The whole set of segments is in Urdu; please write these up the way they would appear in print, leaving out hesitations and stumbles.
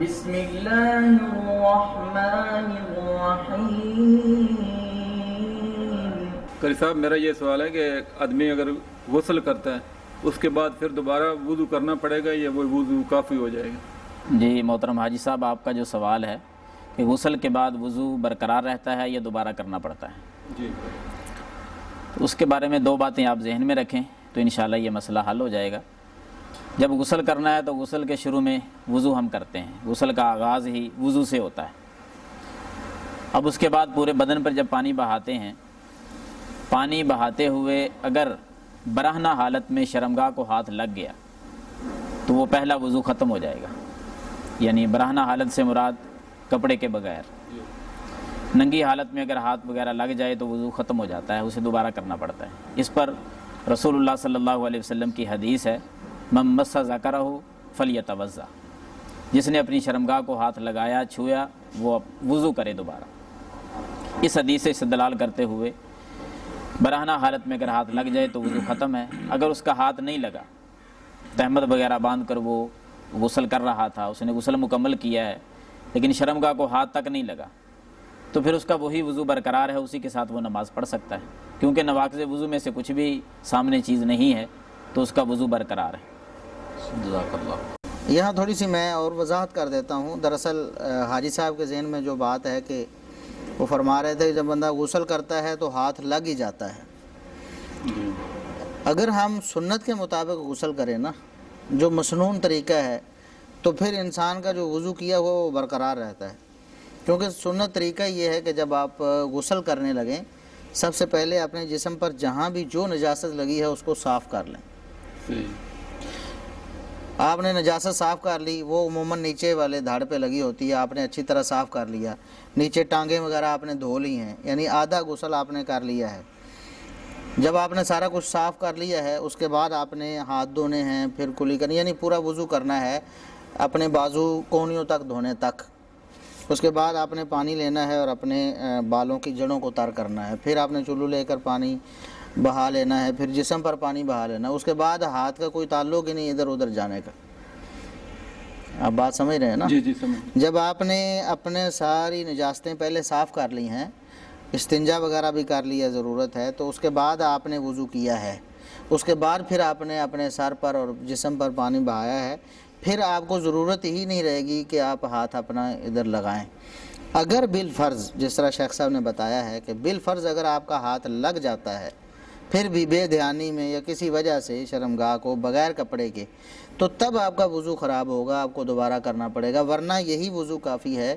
بسم اللہ الرحمن الرحیم۔ قاری صاحب میرا یہ سوال ہے کہ آدمی اگر غسل کرتا ہے اس کے بعد پھر دوبارہ وضو کرنا پڑے گا یا وہ وضو کافی ہو جائے گا؟ جی محترم حاجی صاحب، آپ کا جو سوال ہے کہ غسل کے بعد وضو برقرار رہتا ہے یا دوبارہ کرنا پڑتا ہے، جی، تو اس کے بارے میں دو باتیں آپ ذہن میں رکھیں تو انشاءاللہ یہ مسئلہ حل ہو جائے گا۔ جب غسل کرنا ہے تو غسل کے شروع میں وضو ہم کرتے ہیں، غسل کا آغاز ہی وضو سے ہوتا ہے۔ اب اس کے بعد پورے بدن پر جب پانی بہاتے ہیں، پانی بہاتے ہوئے اگر برہنہ حالت میں شرمگاہ کو ہاتھ لگ گیا تو وہ پہلا وضو ختم ہو جائے گا، یعنی برہنہ حالت سے مراد کپڑے کے بغیر، ننگی حالت میں اگر ہاتھ وغیرہ لگ جائے تو وضو ختم ہو جاتا ہے، اسے دوبارہ کرنا پڑتا ہے۔ اس پر رسول اللہ صلی اللہ علیہ وسلم کی حدیث ہے، من مس ذکرہ فلیتوضا، جس نے اپنی شرمگاہ کو ہاتھ لگایا، چھویا، وہ وضو کرے دوبارہ۔ اس حدیث سے استدلال کرتے ہوئے برہنہ حالت میں اگر ہاتھ لگ جائے تو وضو ختم ہے۔ اگر اس کا ہاتھ نہیں لگا، تہمت وغیرہ باندھ کر وہ غسل کر رہا تھا، اس نے غسل مکمل کیا ہے لیکن شرمگاہ کو ہاتھ تک نہیں لگا، تو پھر اس کا وہی وضو برقرار ہے، اسی کے ساتھ وہ نماز پڑھ سکتا ہے، کیونکہ نواقض وضو میں سے کچھ بھی سامنے چیز نہیں ہے تو اس کا وضو برقرار ہے۔ جزاک اللہ۔ یہاں تھوڑی سی میں اور وضاحت کر دیتا ہوں۔ دراصل حاجی صاحب کے ذہن میں جو بات ہے کہ وہ فرما رہے تھے کہ جب بندہ غسل کرتا ہے تو ہاتھ لگ ہی جاتا ہے۔ اگر ہم سنت کے مطابق غسل کریں نا، جو مسنون طریقہ ہے، تو پھر انسان کا جو وضو کیا ہوا وہ برقرار رہتا ہے، کیونکہ سنت طریقہ یہ ہے کہ جب آپ غسل کرنے لگیں سب سے پہلے اپنے جسم پر جہاں بھی جو نجاست لگی ہے اس کو صاف کر لیں۔ آپ نے نجاست صاف کر لی، وہ عموماً نیچے والے دھاڑ پہ لگی ہوتی ہے، آپ نے اچھی طرح صاف کر لیا، نیچے ٹانگیں وغیرہ آپ نے دھو لی ہیں، یعنی آدھا غسل آپ نے کر لیا ہے۔ جب آپ نے سارا کچھ صاف کر لیا ہے اس کے بعد آپ نے ہاتھ دھونے ہیں، پھر کلی کرنی، یعنی پورا وضو کرنا ہے اپنے بازو کونیوں تک دھونے تک۔ اس کے بعد آپ نے پانی لینا ہے اور اپنے بالوں کی جڑوں کو تر کرنا ہے، پھر آپ نے چلو لے کر پانی بہا لینا ہے، پھر جسم پر پانی بہا لینا ہے۔ اس کے بعد ہاتھ کا کوئی تعلق ہی نہیں ادھر ادھر جانے کا۔ آپ بات سمجھ رہے ہیں نا؟ جی سمجھ۔ جب آپ نے اپنے ساری نجاستیں پہلے صاف کر لی ہیں، استنجا وغیرہ بھی کر لیا ضرورت ہے، تو اس کے بعد آپ نے وضو کیا ہے، اس کے بعد پھر آپ نے اپنے سر پر اور جسم پر پانی بہایا ہے، پھر آپ کو ضرورت ہی نہیں رہے گی کہ آپ ہاتھ اپنا ادھر لگائیں۔ اگر بالفرض، جس طرح شیخ صاحب نے بتایا ہے کہ بالفرض اگر آپ کا ہاتھ لگ جاتا ہے پھر بھی بے دھیانی میں یا کسی وجہ سے شرمگاہ کو بغیر کپڑے کے، تو تب آپ کا وضو خراب ہوگا، آپ کو دوبارہ کرنا پڑے گا، ورنہ یہی وضو کافی ہے۔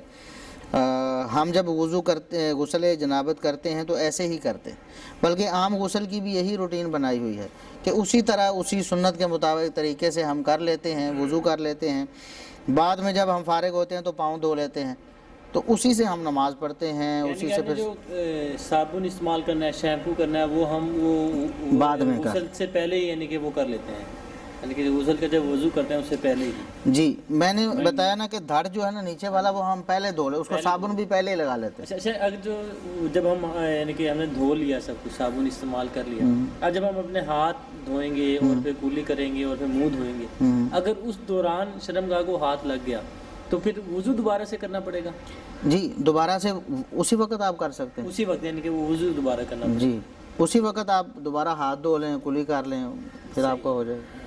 ہم جب وضو کرتے غسل جنابت کرتے ہیں تو ایسے ہی کرتے ہیں، بلکہ عام غسل کی بھی یہی روٹین بنائی ہوئی ہے کہ اسی طرح اسی سنت کے مطابق طریقے سے ہم کر لیتے ہیں، وضو کر لیتے ہیں، بعد میں جب ہم فارغ ہوتے ہیں تو پاؤں دھو لیتے ہیں، تو اسی سے ہم نماز پڑھتے ہیں، اسی سے پھر جو صابن استعمال کرنا ہے، شیمپو کرنا ہے، وہ ہم وہ بعد میں غسل سے پہلے ہی یعنی کہ وہ کر لیتے ہیں، یعنی کہ غسل کا جب وضو کرتے ہیں اس سے پہلے ہی۔ جی میں نے بتایا نا کہ دھڑ جو ہے نا نیچے والا وہ ہم پہلے دھو لیں، اس کو صابن بھی پہلے ہی لگا لیتے ہیں۔ اچھا اگر جب ہم یعنی کہ ہم نے دھو لیا سب کچھ، صابن استعمال کر لیا، اب جب ہم اپنے ہاتھ دھوئیں گے اور پھر کولی کریں گے اور پھر منہ دھوئیں گے، اگر اس دوران شرمگاہ کو ہاتھ لگ گیا تو پھر وضو دوبارہ سے کرنا پڑے گا؟ جی دوبارہ سے اسی وقت آپ کر سکتے ہیں، اسی وقت یعنی کہ وہ وضو دوبارہ کرنا پڑے گا؟ جی اسی وقت آپ دوبارہ ہاتھ دھو لیں، کلی کر لیں، پھر آپ کا ہو جائے گا۔